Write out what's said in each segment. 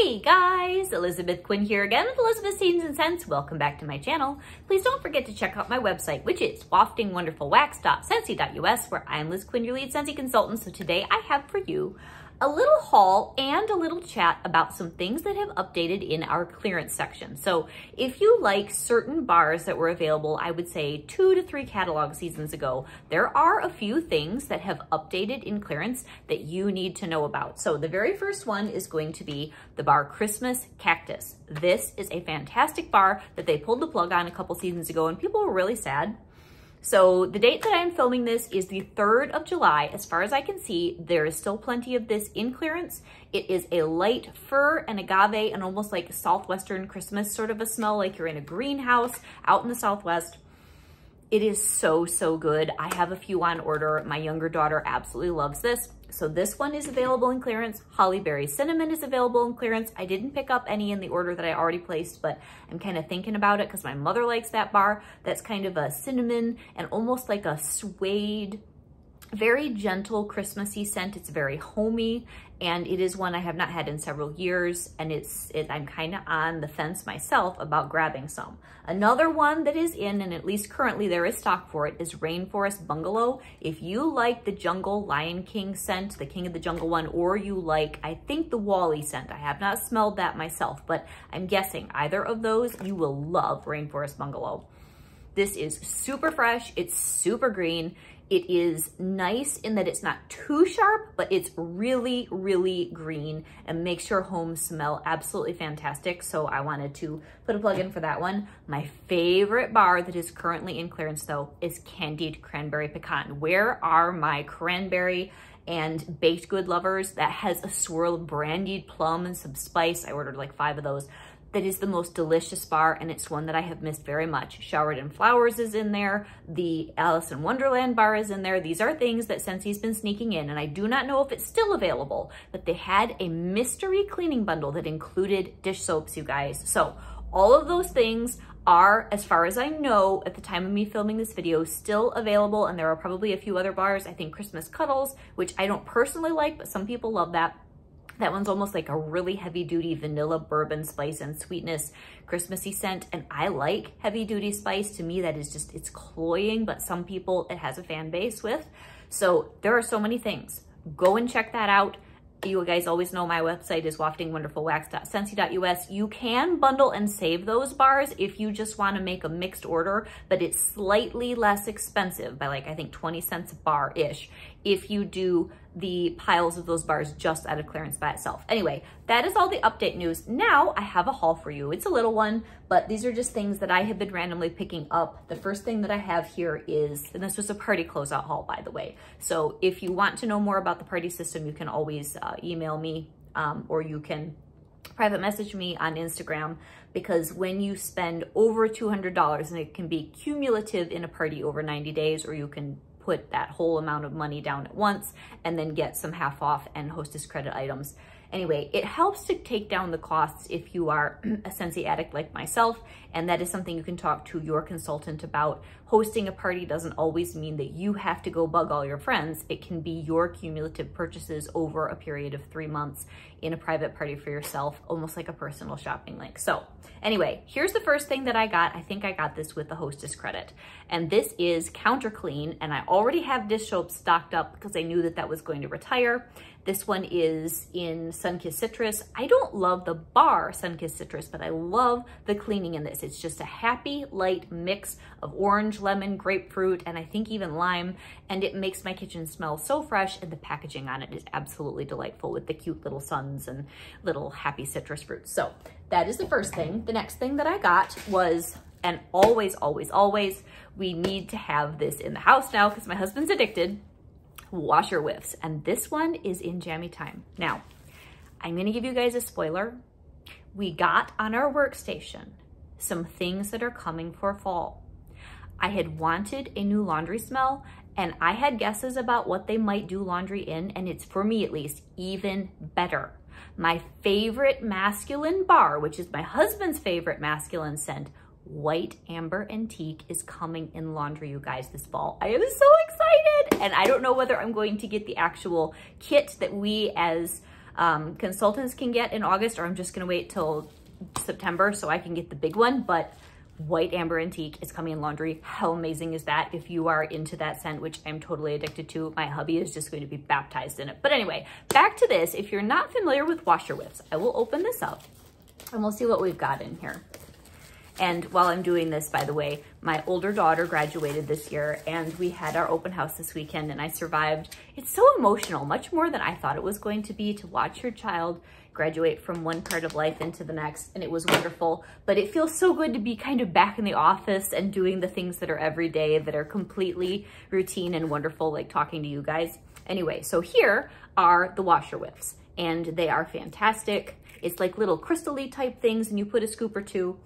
Hey guys, Elizabeth Quinn here again with Elizabeth's Teens and Scents. Welcome back to my channel. Please don't forget to check out my website, which is waftingwonderfulwax.scentsy.us, where I'm Liz Quinn, your lead Scentsy consultant. So today I have for you a little haul and a little chat about some things that have updated in our clearance section. So if you like certain bars that were available, I would say 2 to 3 catalog seasons ago, there are a few things that have updated in clearance that you need to know about. So the very first one is going to be the bar Christmas Cactus. This is a fantastic bar that they pulled the plug on a couple seasons ago and people were really sad. So the date that I'm filming this is the 3rd of July. As far as I can see, there is still plenty of this in clearance. It is a light fir and agave and almost like Southwestern Christmas sort of a smell, like you're in a greenhouse out in the Southwest. It is so, so good. I have a few on order. My younger daughter absolutely loves this. So this one is available in clearance. Holly Berry Cinnamon is available in clearance. I didn't pick up any in the order that I already placed, but I'm kind of thinking about it because my mother likes that bar. That's kind of a cinnamon and almost like a suede, very gentle Christmassy scent. It's very homey, and it is one I have not had in several years, and I'm kind of on the fence myself about grabbing some. Another one that is in, and at least currently there is stock for it, is Rainforest Bungalow. If you like the Jungle Lion King scent, the King of the Jungle one, or you like, I think, the Wally scent. I have not smelled that myself, but I'm guessing either of those, you will love Rainforest Bungalow. This is super fresh. It's super green. It is nice in that it's not too sharp, but it's really, really green and makes your home smell absolutely fantastic. So I wanted to put a plug in for that one. My favorite bar that is currently in clearance though is Candied Cranberry Pecan. Where are my cranberry and baked good lovers? That has a swirl of brandied plum and some spice. I ordered like 5 of those. That is the most delicious bar, and it's one that I have missed very much. Showered in Flowers is in there. The Alice in Wonderland bar is in there. These are things that Scentsy's been sneaking in, and I do not know if it's still available, but they had a mystery cleaning bundle that included dish soaps, you guys. So all of those things are, as far as I know, at the time of me filming this video, still available, and there are probably a few other bars. I think Christmas Cuddles, which I don't personally like, but some people love that. That one's almost like a really heavy duty vanilla bourbon spice and sweetness Christmassy scent. And I like heavy duty spice. To me, that is just, it's cloying, but some people it has a fan base with. So there are so many things. Go and check that out. You guys always know my website is waftingwonderfulwax.scentsy.us. You can bundle and save those bars if you just want to make a mixed order, but it's slightly less expensive by like, I think 20 cents a bar-ish if you do the piles of those bars just out of clearance by itself. Anyway, that is all the update news. Now I have a haul for you. It's a little one, but these are just things that I have been randomly picking up. The first thing that I have here is, and this was a party closeout haul, by the way. So if you want to know more about the party system, you can always email me or you can private message me on Instagram, because when you spend over $200, and it can be cumulative in a party over 90 days, or you can put that whole amount of money down at once and then get some half off and hostess credit items. Anyway, it helps to take down the costs if you are a Scentsy addict like myself, and that is something you can talk to your consultant about. Hosting a party doesn't always mean that you have to go bug all your friends. It can be your cumulative purchases over a period of 3 months in a private party for yourself, almost like a personal shopping link. So anyway, here's the first thing that I got. I think I got this with the hostess credit, and this is Counter Clean, and I already have dish soap stocked up because I knew that that was going to retire. This one is in Sunkissed Citrus. I don't love the bar Sunkissed Citrus, but I love the cleaning in this. It's just a happy, light mix of orange, lemon, grapefruit, and I think even lime, and it makes my kitchen smell so fresh, and the packaging on it is absolutely delightful with the cute little suns and little happy citrus fruits. So that is the first thing. The next thing that I got was, and always, always, always, we need to have this in the house now because my husband's addicted, washer whiffs, and this one is in Jammy Time. Now, I'm gonna give you guys a spoiler. We got on our workstation some things that are coming for fall. I had wanted a new laundry smell, and I had guesses about what they might do laundry in, and it's, for me at least, even better. My favorite masculine bar, which is my husband's favorite masculine scent, White Amber Antique, is coming in laundry, you guys, this fall. I am so excited, and I don't know whether I'm going to get the actual kit that we as Consultants can get in August, or I'm just gonna wait till September so I can get the big one, but White Amber Antique is coming in laundry. How amazing is that? If you are into that scent, which I'm totally addicted to, my hubby is just going to be baptized in it. But anyway, back to this. If you're not familiar with washer whiffs, I will open this up and we'll see what we've got in here. And while I'm doing this, by the way, my older daughter graduated this year and we had our open house this weekend and I survived. It's so emotional, much more than I thought it was going to be, to watch your child graduate from one part of life into the next, and it was wonderful. But it feels so good to be kind of back in the office and doing the things that are every day, that are completely routine and wonderful, like talking to you guys. Anyway, so here are the washer whiffs, and they are fantastic. It's like little crystal-y type things, and you put a scoop or two.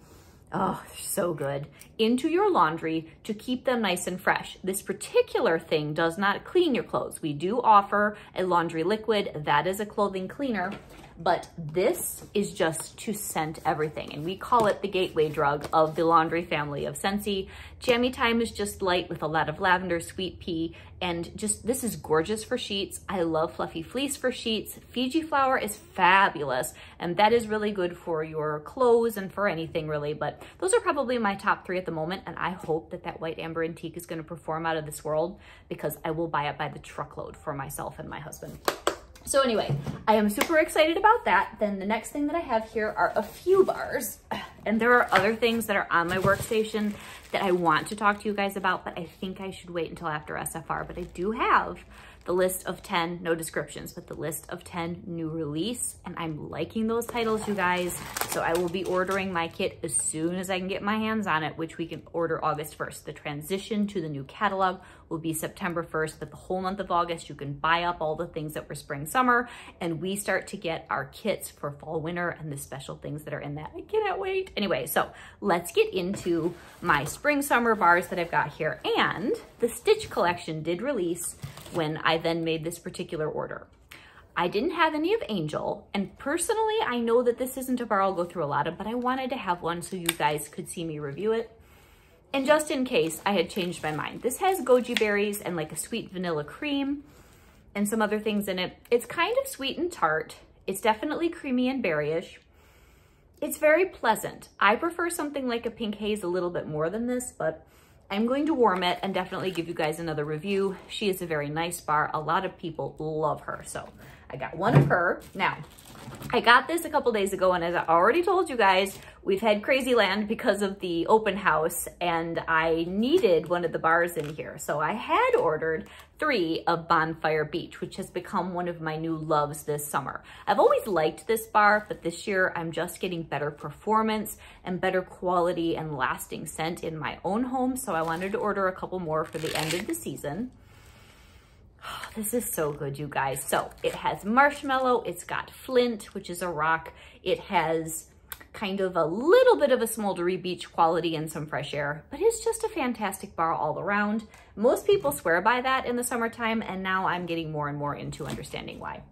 Oh, so good. Into your laundry to keep them nice and fresh. This particular thing does not clean your clothes. We do offer a laundry liquid that is a clothing cleaner, but this is just to scent everything. And we call it the gateway drug of the laundry family of Scentsy. Jammy Time is just light with a lot of lavender, sweet pea, and just, this is gorgeous for sheets. I love Fluffy Fleece for sheets. Fiji Flower is fabulous, and that is really good for your clothes and for anything really, but those are probably my top 3 at the moment, and I hope that that White Amber Antique is gonna perform out of this world, because I will buy it by the truckload for myself and my husband. So anyway, I am super excited about that. Then the next thing that I have here are a few bars, and there are other things that are on my workstation that I want to talk to you guys about, but I think I should wait until after SFR. But I do have the list of 10, no descriptions, but the list of 10 new release, and I'm liking those titles, you guys. So I will be ordering my kit as soon as I can get my hands on it, which we can order August 1st. The transition to the new catalog will be September 1st, but the whole month of August, you can buy up all the things that were spring, summer, and we start to get our kits for fall, winter, and the special things that are in that. I cannot wait. Anyway, so let's get into my spring, summer bars that I've got here. And the Stitch collection did release when I then made this particular order. I didn't have any of Angel, and personally, I know that this isn't a bar I'll go through a lot of, but I wanted to have one so you guys could see me review it. And just in case I had changed my mind, this has goji berries and like a sweet vanilla cream and some other things in it. It's kind of sweet and tart. It's definitely creamy and berryish. It's very pleasant. I prefer something like a pink haze a little bit more than this, but I'm going to warm it and definitely give you guys another review. She is a very nice bar. A lot of people love her. So I got one of her. Now, I got this a couple days ago, and as I already told you guys, we've had Crazyland because of the open house, and I needed one of the bars in here. So I had ordered 3 of Bonfire Beach, which has become one of my new loves this summer. I've always liked this bar, but this year I'm just getting better performance and better quality and lasting scent in my own home. So I wanted to order a couple more for the end of the season. Oh, this is so good, you guys. So it has marshmallow, it's got flint, which is a rock. It has kind of a little bit of a smoldery beach quality and some fresh air, but it's just a fantastic bar all around. Most people swear by that in the summertime, and now I'm getting more and more into understanding why.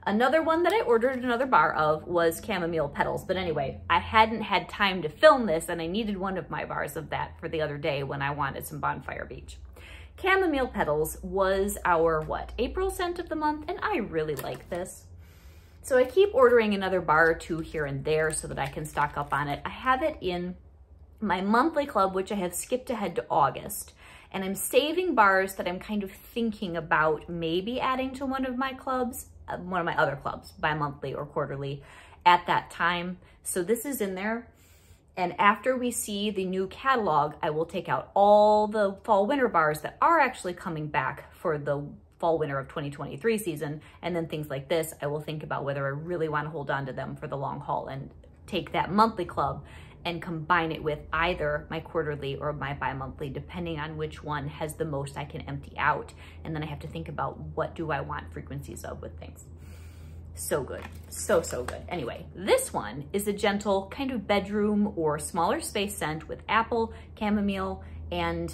Another one that I ordered another bar of was Chamomile Petals, but anyway, I hadn't had time to film this, and I needed one of my bars of that for the other day when I wanted some Bonfire Beach. Chamomile Petals was our, April scent of the month, and I really like this. So I keep ordering another bar or 2 here and there so that I can stock up on it. I have it in my monthly club, which I have skipped ahead to August, and I'm saving bars that I'm kind of thinking about maybe adding to one of my clubs, one of my other clubs, bi-monthly or quarterly at that time. So this is in there. And after we see the new catalog, I will take out all the fall winter bars that are actually coming back for the fall winter of 2023 season. And then things like this, I will think about whether I really want to hold on to them for the long haul and take that monthly club and combine it with either my quarterly or my bi-monthly, depending on which one has the most I can empty out. And then I have to think about what do I want frequencies of with things. So good, so good. Anyway, this one is a gentle kind of bedroom or smaller space scent with apple, chamomile, and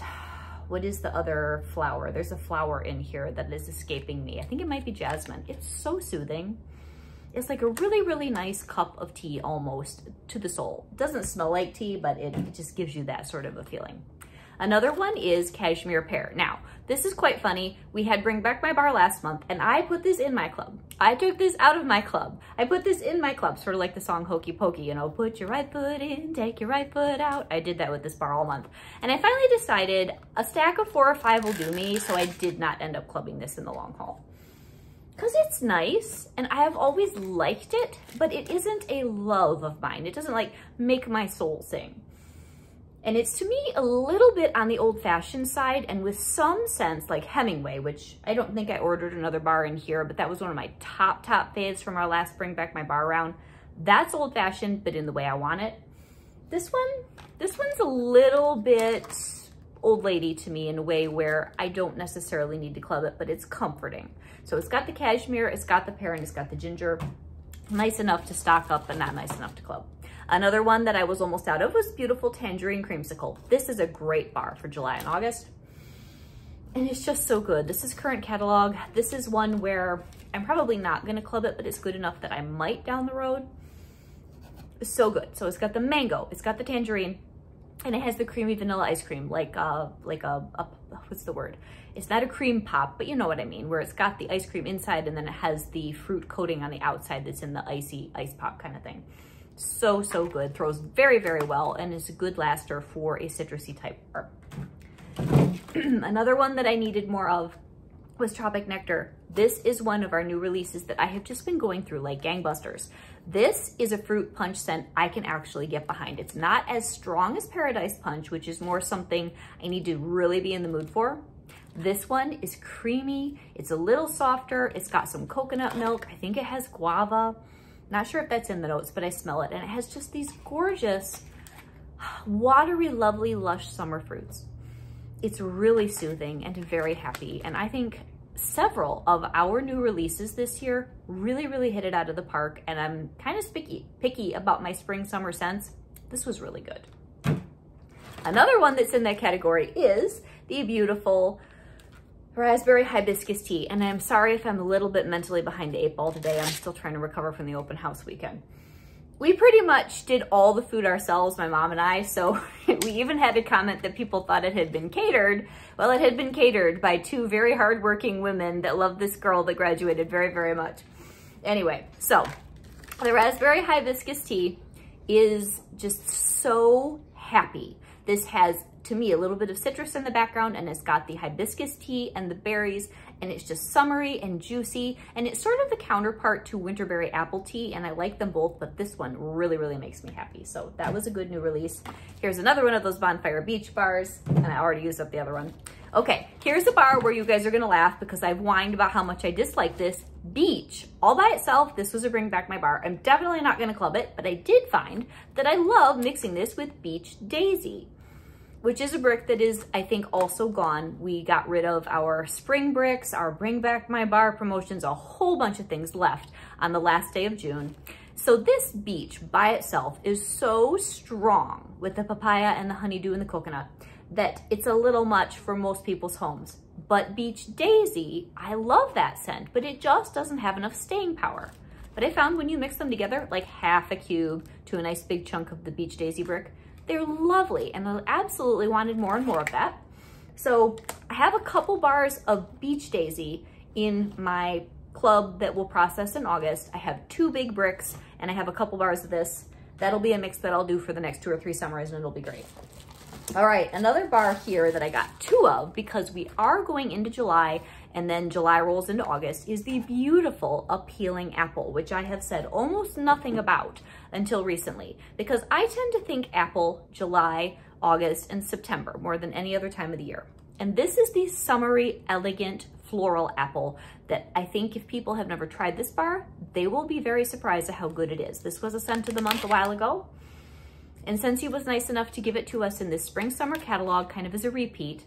what is the other flower? There's a flower in here that is escaping me. I think it might be jasmine. It's so soothing. It's like a really, really nice cup of tea almost to the soul. It doesn't smell like tea, but it just gives you that sort of a feeling. Another one is Cashmere Pear. Now, this is quite funny. We had Bring Back My Bar last month, and I put this in my club. I took this out of my club. I put this in my club, sort of like the song Hokey Pokey, you know, put your right foot in, take your right foot out. I did that with this bar all month. And I finally decided a stack of 4 or 5 will do me, so I did not end up clubbing this in the long haul. Because it's nice, and I have always liked it, but it isn't a love of mine. It doesn't like make my soul sing. And it's to me a little bit on the old-fashioned side, and with some sense like Hemingway, which I don't think I ordered another bar in here, but that was one of my top faves from our last Bring Back My Bar round. That's old-fashioned, but in the way I want it. This one's a little bit old lady to me in a way where I don't necessarily need to club it, but it's comforting. So it's got the cashmere, it's got the pear, and it's got the ginger. Nice enough to stock up, but not nice enough to club. Another one that I was almost out of was Beautiful Tangerine Creamsicle. This is a great bar for July and August. And it's just so good. This is current catalog. This is one where I'm probably not gonna club it, but it's good enough that I might down the road. It's so good. So it's got the mango, it's got the tangerine, and it has the creamy vanilla ice cream, like a what's the word? It's not a cream pop, but you know what I mean, where it's got the ice cream inside and then it has the fruit coating on the outside that's in the icy ice pop kind of thing. So good, throws very well, and is a good laster for a citrusy type bar. Another one that I needed more of was Tropic Nectar. This is one of our new releases that I have just been going through like gangbusters. This is a fruit punch scent I can actually get behind. It's not as strong as Paradise Punch, which is more something I need to really be in the mood for. This one is creamy, it's a little softer, it's got some coconut milk, I think it has guava. Not sure if that's in the notes, but I smell it. And it has just these gorgeous, watery, lovely, lush summer fruits. It's really soothing and very happy. And I think several of our new releases this year really hit it out of the park. And I'm kind of picky about my spring summer scents. This was really good. Another one that's in that category is the beautiful Raspberry Hibiscus Tea. And I'm sorry if I'm a little bit mentally behind the 8 ball today. I'm still trying to recover from the open house weekend. We pretty much did all the food ourselves, my mom and I, so we even had a comment that people thought it had been catered. Well, it had been catered by 2 very hardworking women that love this girl that graduated very much. Anyway, so the Raspberry Hibiscus Tea is just so happy. This has, to me, a little bit of citrus in the background, and it's got the hibiscus tea and the berries, and it's just summery and juicy, and it's sort of the counterpart to winterberry apple tea, and I like them both, but this one really makes me happy. So that was a good new release. Here's another one of those Bonfire Beach bars, and I already used up the other one. Okay, here's a bar where you guys are gonna laugh because I've whined about how much I dislike this. Beach, all by itself, this was a Bring Back My Bar. I'm definitely not gonna club it, but I did find that I love mixing this with Beach Daisy, which is a brick that is, I think, also gone. We got rid of our spring bricks, our Bring Back My Bar promotions, a whole bunch of things left on the last day of June. So this Beach by itself is so strong with the papaya and the honeydew and the coconut that it's a little much for most people's homes. But Beach Daisy, I love that scent, but it just doesn't have enough staying power. But I found when you mix them together, like half a cube to a nice big chunk of the Beach Daisy brick, they're lovely, and I absolutely wanted more and more of that. So I have a couple bars of Beach Daisy in my club that will process in August. I have 2 big bricks, and I have a couple bars of this. That'll be a mix that I'll do for the next 2 or 3 summers, and it'll be great. All right, another bar here that I got 2 of because we are going into July and then July rolls into August is the beautiful Appealing Apple, which I have said almost nothing about until recently because I tend to think apple July, August, and September more than any other time of the year. And this is the summery, elegant floral apple that I think if people have never tried this bar, they will be very surprised at how good it is. This was a scent of the month a while ago. And since he was nice enough to give it to us in this spring summer catalog, kind of as a repeat,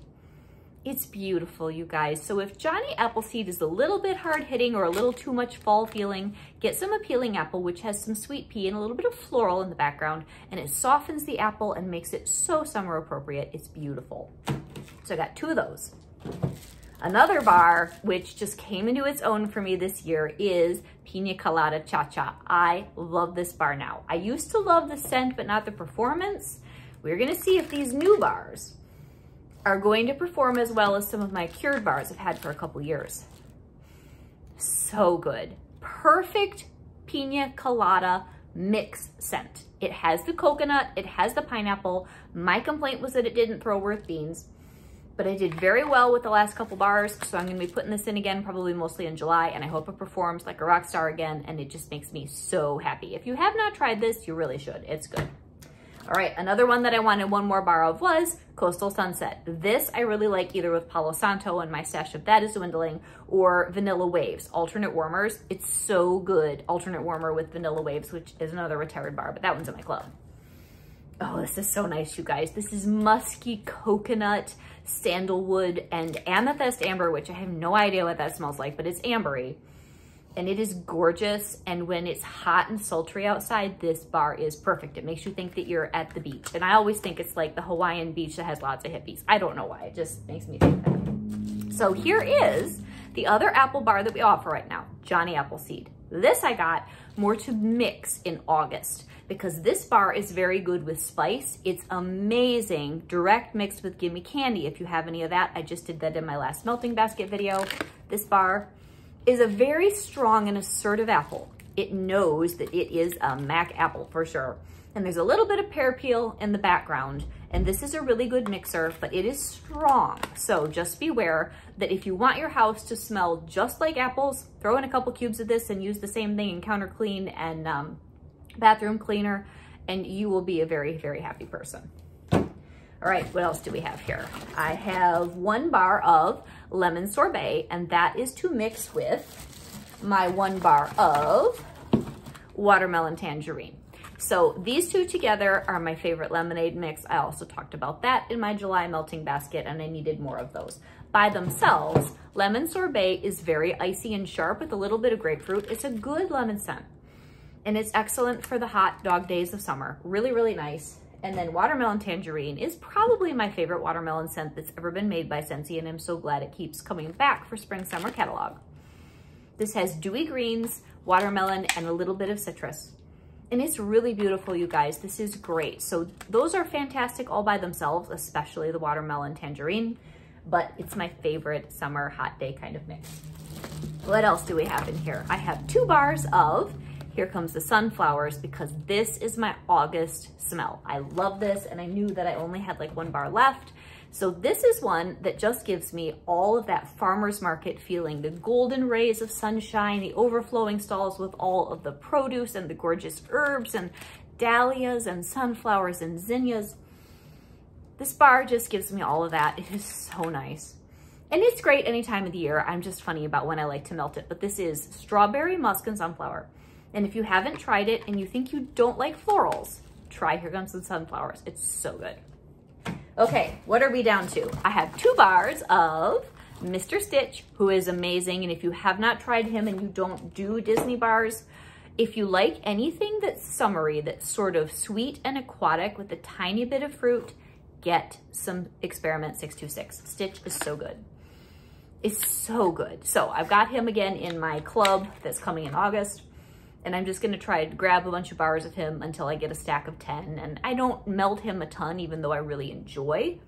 it's beautiful, you guys. So if Johnny Appleseed is a little bit hard hitting or a little too much fall feeling, get some Appealing Apple, which has some sweet pea and a little bit of floral in the background, and it softens the apple and makes it so summer appropriate. It's beautiful. So I got 2 of those. Another bar, which just came into its own for me this year, is Pina Colada Cha Cha. I love this bar now. I used to love the scent, but not the performance. We're gonna see if these new bars are going to perform as well as some of my cured bars I've had for a couple years. So good. Perfect pina colada mix scent. It has the coconut, it has the pineapple. My complaint was that it didn't throw worth beans, but I did very well with the last couple bars, so I'm gonna be putting this in again, probably mostly in July, and I hope it performs like a rock star again, and it just makes me so happy. If you have not tried this, you really should. It's good. All right, another one that I wanted one more bar of was Coastal Sunset. This I really like either with Palo Santo, and my stash of that is dwindling, or Vanilla Waves, alternate warmers. It's so good, alternate warmer with Vanilla Waves, which is another retired bar, but that one's in my club. Oh, this is so nice, you guys. This is musky coconut, sandalwood, and amethyst amber, which I have no idea what that smells like, but it's ambery. And it is gorgeous. And when it's hot and sultry outside, this bar is perfect. It makes you think that you're at the beach. And I always think it's like the Hawaiian beach that has lots of hippies. I don't know why, it just makes me think that. So here is the other apple bar that we offer right now, Johnny Appleseed. This I got more to mix in August because this bar is very good with spice. It's amazing, direct mixed with Gimme Candy. If you have any of that, I just did that in my last melting basket video. This bar is a very strong and assertive apple. It knows that it is a Mac apple for sure. And there's a little bit of pear peel in the background. And this is a really good mixer, but it is strong. So just beware that if you want your house to smell just like apples, throw in a couple cubes of this and use the same thing in counter clean and bathroom cleaner, and you will be a very, very happy person. All right, what else do we have here? I have one bar of lemon sorbet, and that is to mix with my one bar of watermelon tangerine. So these two together are my favorite lemonade mix. I also talked about that in my July melting basket, and I needed more of those. By themselves, lemon sorbet is very icy and sharp with a little bit of grapefruit. It's a good lemon scent, and it's excellent for the hot dog days of summer. Really, really nice. And then watermelon tangerine is probably my favorite watermelon scent that's ever been made by Scentsy, and I'm so glad it keeps coming back for spring summer catalog. This has dewy greens, watermelon, and a little bit of citrus. And it's really beautiful, you guys. This is great. So those are fantastic all by themselves, especially the watermelon tangerine, but it's my favorite summer hot day kind of mix. What else do we have in here? I have 2 bars of Here Comes the Sunflowers, because this is my August smell. I love this, and I knew that I only had like 1 bar left. So this is one that just gives me all of that farmer's market feeling, the golden rays of sunshine, the overflowing stalls with all of the produce and the gorgeous herbs and dahlias and sunflowers and zinnias. This bar just gives me all of that. It is so nice. And it's great any time of the year. I'm just funny about when I like to melt it, but this is strawberry, musk, and sunflower. And if you haven't tried it and you think you don't like florals, try Here Comes the Sunflowers. It's so good. Okay, what are we down to? I have 2 bars of Mr. Stitch, who is amazing. And if you have not tried him and you don't do Disney bars, if you like anything that's summery, that's sort of sweet and aquatic with a tiny bit of fruit, get some Experiment 626. Stitch is so good. It's so good. So I've got him again in my club that's coming in August. And I'm just gonna try to grab a bunch of bars of him until I get a stack of 10. And I don't melt him a ton, even though I really enjoy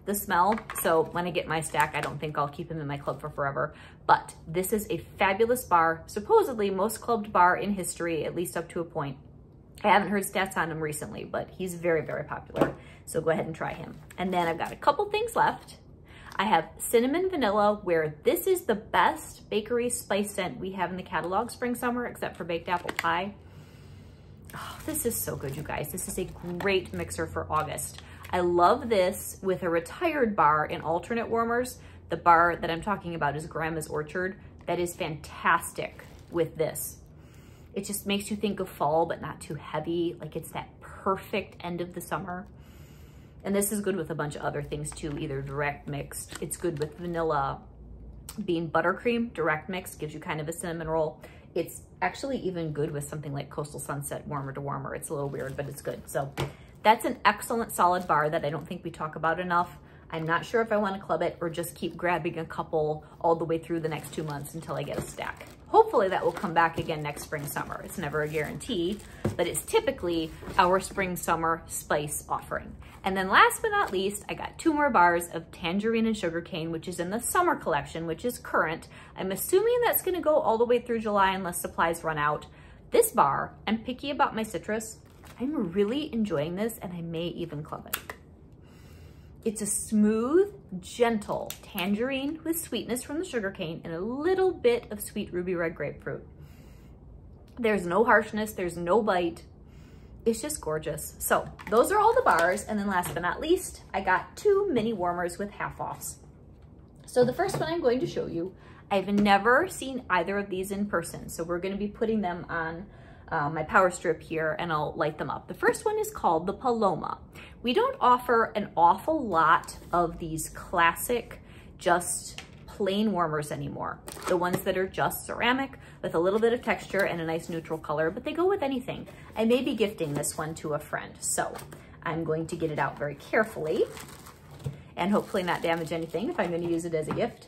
the smell. So when I get my stack, I don't think I'll keep him in my club for forever. But this is a fabulous bar, supposedly most clubbed bar in history, at least up to a point. I haven't heard stats on him recently, but he's very, very popular. So go ahead and try him. And then I've got a couple things left. I have cinnamon vanilla, where this is the best bakery spice scent we have in the catalog spring summer, except for baked apple pie. Oh, this is so good, you guys. This is a great mixer for August. I love this with a retired bar in alternate warmers. The bar that I'm talking about is Grandma's Orchard. That is fantastic with this. It just makes you think of fall, but not too heavy. Like it's that perfect end of the summer. And this is good with a bunch of other things too, either direct mixed. It's good with vanilla bean buttercream, direct mix, gives you kind of a cinnamon roll. It's actually even good with something like Coastal Sunset, warmer to warmer. It's a little weird, but it's good. So that's an excellent solid bar that I don't think we talk about enough. I'm not sure if I want to club it or just keep grabbing a couple all the way through the next 2 months until I get a stack. Hopefully that will come back again next spring, summer. It's never a guarantee, but it's typically our spring, summer spice offering. And then last but not least, I got 2 more bars of tangerine and sugarcane, which is in the summer collection, which is current. I'm assuming that's gonna go all the way through July unless supplies run out. This bar, I'm picky about my citrus. I'm really enjoying this, and I may even club it. It's a smooth, gentle tangerine with sweetness from the sugarcane and a little bit of sweet ruby red grapefruit. There's no harshness, there's no bite. It's just gorgeous. So those are all the bars. And then last but not least, I got 2 mini warmers with half-offs. So the first one I'm going to show you, I've never seen either of these in person. So we're gonna be putting them on my power strip here, and I'll light them up. The first one is called the Paloma. We don't offer an awful lot of these classic, just plain warmers anymore. The ones that are just ceramic with a little bit of texture and a nice neutral color, but they go with anything. I may be gifting this one to a friend, so I'm going to get it out very carefully and hopefully not damage anything if I'm going to use it as a gift.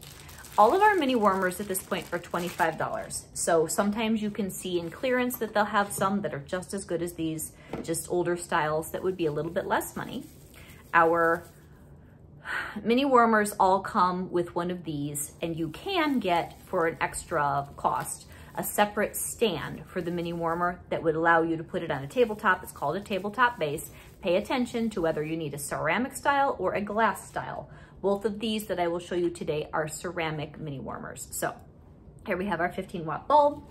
All of our mini warmers at this point are $25. So sometimes you can see in clearance that they'll have some that are just as good as these, just older styles that would be a little bit less money. Our mini warmers all come with one of these, and you can get, for an extra cost, a separate stand for the mini warmer that would allow you to put it on a tabletop. It's called a tabletop base. Pay attention to whether you need a ceramic style or a glass style. Both of these that I will show you today are ceramic mini warmers. So here we have our 15-watt bulb.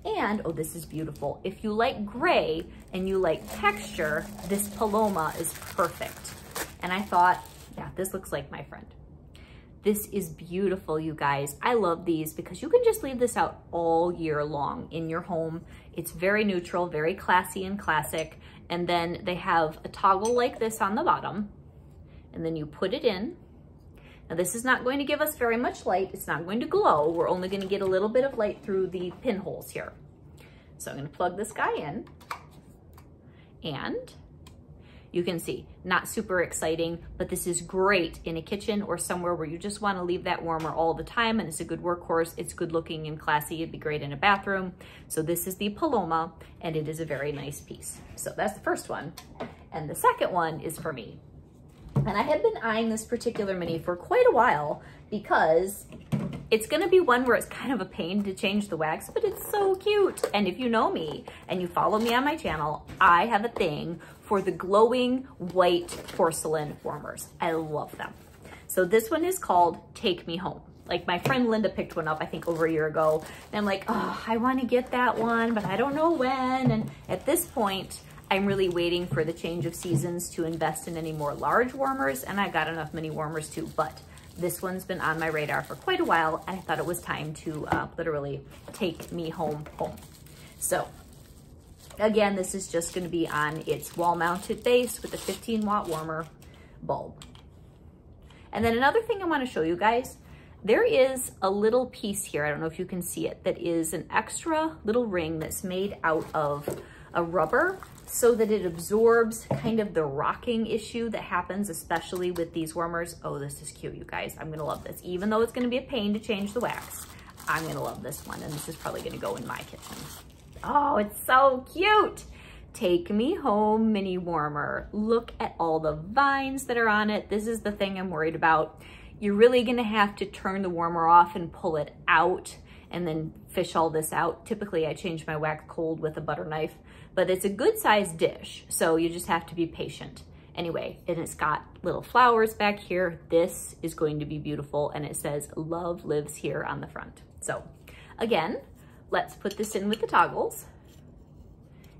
And, oh, this is beautiful. If you like gray and you like texture, this Paloma is perfect. And I thought, yeah, this looks like my friend. This is beautiful, you guys. I love these because you can just leave this out all year long in your home. It's very neutral, very classy and classic. And then they have a toggle like this on the bottom. And then you put it in. Now this is not going to give us very much light. It's not going to glow. We're only going to get a little bit of light through the pinholes here. So I'm going to plug this guy in, and you can see, not super exciting, but this is great in a kitchen or somewhere where you just want to leave that warmer all the time, and it's a good workhorse. It's good looking and classy. It'd be great in a bathroom. So this is the Paloma, and it is a very nice piece. So that's the first one. And the second one is for me. And I had been eyeing this particular mini for quite a while because it's gonna be one where it's kind of a pain to change the wax, but it's so cute. And if you know me and you follow me on my channel, I have a thing for the glowing white porcelain warmers. I love them. So this one is called Take Me Home. Like my friend Linda picked one up, I think over a year ago. And I'm like, oh, I wanna get that one, but I don't know when. And at this point, I'm really waiting for the change of seasons to invest in any more large warmers, and I got enough mini warmers too, but this one's been on my radar for quite a while, and I thought it was time to literally take me home. So again, this is just gonna be on its wall-mounted base with a 15-watt warmer bulb. And then another thing I wanna show you guys, there is a little piece here, I don't know if you can see it, that is an extra little ring that's made out of a rubber so that it absorbs kind of the rocking issue that happens, especially with these warmers. Oh, this is cute, you guys. I'm gonna love this. Even though it's gonna be a pain to change the wax, I'm gonna love this one, and this is probably gonna go in my kitchen. Oh, it's so cute. Take Me Home mini warmer. Look at all the vines that are on it. This is the thing I'm worried about. You're really gonna have to turn the warmer off and pull it out and then fish all this out. Typically I change my wax cold with a butter knife, but it's a good sized dish, so you just have to be patient. Anyway, and it's got little flowers back here. This is going to be beautiful, and it says Love Lives Here on the front. So again, let's put this in with the toggles.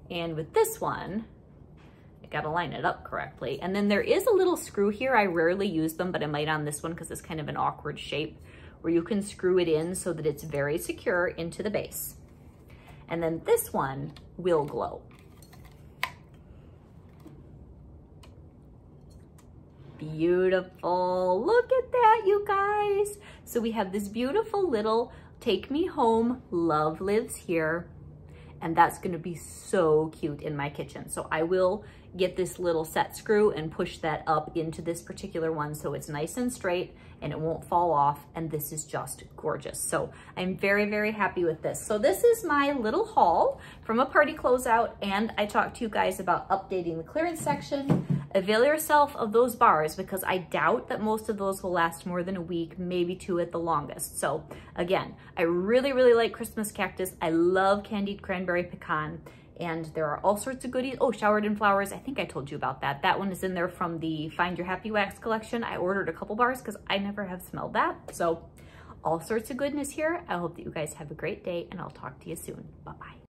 And with this one, I gotta line it up correctly. And then there is a little screw here. I rarely use them, but I might on this one because it's kind of an awkward shape, where you can screw it in so that it's very secure into the base. And then this one will glow. Beautiful, look at that, you guys. So we have this beautiful little Take Me Home, Love Lives Here. and that's gonna be so cute in my kitchen. So I will get this little set screw and push that up into this particular one so it's nice and straight and it won't fall off, and this is just gorgeous. So I'm very, very happy with this. So this is my little haul from a party closeout, and I talked to you guys about updating the clearance section. Avail yourself of those bars because I doubt that most of those will last more than a week, maybe 2 at the longest. So again, I really, really like Christmas cactus. I love candied cranberry pecan. And there are all sorts of goodies. Oh, showered in flowers. I think I told you about that. That one is in there from the Find Your Happy Wax collection. I ordered a couple bars because I never have smelled that. So all sorts of goodness here. I hope that you guys have a great day, and I'll talk to you soon. Bye-bye.